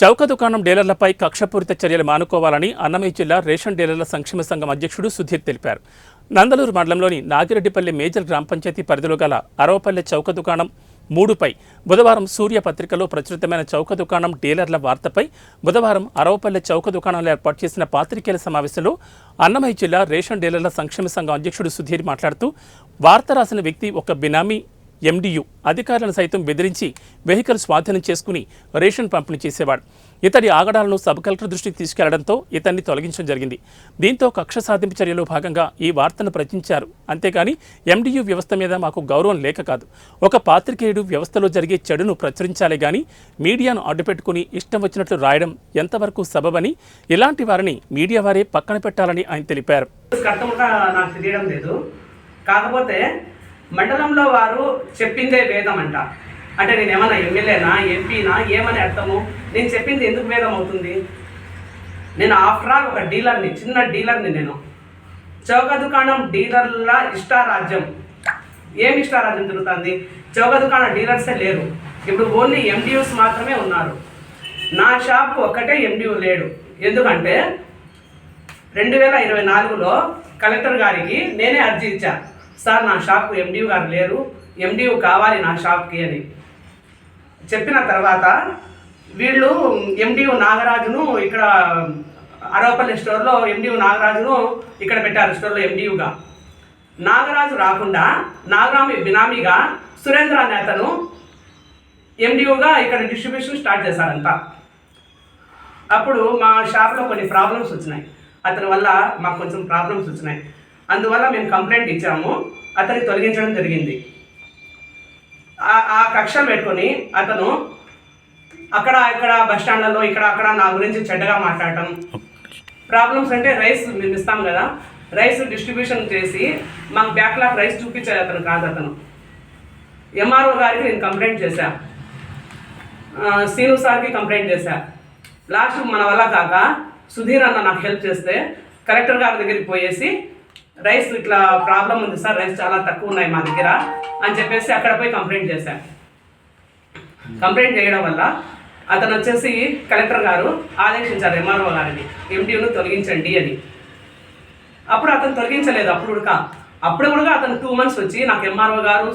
చౌక దుకాణం డీలర్లపై కక్షపూరిత చర్యలు మానుకోవాలని అన్నమయ్య జిల్లా రేషన్ డీలర్ల సంక్షేమ సంఘం అధ్యక్షుడు సుధీర్ తెలిపారు. నందలూరు మండలంలోని నాగిరెడ్డిపల్లి మేజర్ గ్రామ పంచాయతీ పరిధిలో గల అరవపల్లె చౌక దుకాణం 3పై బుధవారం సూర్య పత్రికలో ప్రచురితమైన చౌక దుకాణం డీలర్ల వార్తపై బుధవారం అరవపల్లె చౌక దుకాణంలో ఏర్పాటు చేసిన పాత్రికేయుల సమావేశంలో అన్నమయ్య జిల్లా రేషన్ డీలర్ల సంక్షేమ సంఘం అధ్యక్షుడు సుధీర్ మాట్లాడుతూ వార్త రాసిన వ్యక్తి ఒక బినామీ ఎండియు అధికారులను సైతం బెదిరించి వెహికల్ స్వాధీనం చేసుకుని రేషన్ పంపిణీ చేసేవాడు. ఇతడి ఆగడాలను సబ్ కలెక్టర్ దృష్టికి తీసుకెళ్లడంతో ఇతన్ని తొలగించడం జరిగింది. దీంతో కక్ష సాధింపు చర్యలో భాగంగా ఈ వార్తను ప్రచురించారు. అంతేకాని ఎండియు వ్యవస్థ మీద మాకు గౌరవం లేక కాదు. ఒక పాత్రికేయుడు వ్యవస్థలో జరిగే చెడును ప్రచురించాలే గాని మీడియాను అడ్డుపెట్టుకుని ఇష్టం వచ్చినట్లు రాయడం ఎంతవరకు సబబని, ఇలాంటి వారిని మీడియా వారే పక్కన పెట్టాలని ఆయన తెలిపారు. కాకపోతే మండలంలో వారు చెప్పిందే వేదం అంట. అంటే నేను ఏమన్నా ఎమ్మెల్యేనా, ఎంపీనా, ఏమని అర్థము? నేను చెప్పింది ఎందుకు వేదం అవుతుంది? నేను ఆఫ్టర్ ఆల్ ఒక డీలర్ని, చిన్న డీలర్ని. నేను చౌక దుకాణం డీలర్ల ఇష్టారాజ్యం. ఏం ఇష్టారాజ్యం తిరుగుతుంది? చౌక దుకాణం డీలర్సే లేరు. ఇప్పుడు ఓన్లీ ఎండియూస్ మాత్రమే ఉన్నారు. నా షాప్ ఒక్కటే ఎండియూ లేడు. ఎందుకంటే 2024లో కలెక్టర్ గారికి నేనే అర్జీ ఇచ్చా, సార్ నా షాప్కు ఎండియూ గారు లేరు, ఎండియూ కావాలి నా షాప్కి అని చెప్పిన తర్వాత వీళ్ళు ఎండియూ నాగరాజును ఇక్కడ అరవపల్లి స్టోర్లో ఎండియూ నాగరాజును ఇక్కడ పెట్టారు స్టోర్లో ఎండియూగా. నాగరాజు రాకుండా నాగరామి బినామీగా సురేంద్ర అనే అతను ఎండియూగా ఇక్కడ డిస్ట్రిబ్యూషన్ స్టార్ట్ చేశారంట. అప్పుడు మా షాప్లో కొన్ని ప్రాబ్లమ్స్ వచ్చినాయి. అతని వల్ల మాకు కొంచెం ప్రాబ్లమ్స్ వచ్చినాయి. అందువల్ల మేము కంప్లైంట్ ఇచ్చాము. అతన్ని తొలగించడం జరిగింది. ఆ కక్షలు పెట్టుకొని అతను అక్కడ ఇక్కడ బస్ స్టాండ్లలో ఇక్కడ అక్కడ నా గురించి చెడ్డగా మాట్లాడటం. ప్రాబ్లమ్స్ అంటే రైస్ మేము ఇస్తాం కదా, రైస్ డిస్ట్రిబ్యూషన్ చేసి మాకు బ్యాక్లాగ్ రైస్ చూపించాలి అతను కాదు. అతను ఎంఆర్ఓ గారికి నేను కంప్లైంట్ చేశా, సీను సార్కి కంప్లైంట్ చేశా. లాస్ట్ మన వల్ల కాక సుధీర్ అన్న నాకు హెల్ప్ చేస్తే కలెక్టర్ గారి దగ్గరికి పోయేసి రైస్ ఇట్లా ప్రాబ్లం ఉంది సార్, రైస్ చాలా తక్కువ ఉన్నాయి మా దగ్గర అని చెప్పేసి అక్కడ పోయి కంప్లైంట్ చేశాను. కంప్లైంట్ చేయడం వల్ల అతను వచ్చేసి కలెక్టర్ గారు ఆదేశించారు ఎంఆర్ఓ గారిని ఎండియూను తొలగించండి అని. అప్పుడు అతను తొలగించలేదు. అప్పుడు కూడా అతను 2 months వచ్చి నాకు ఎంఆర్ఓ గారు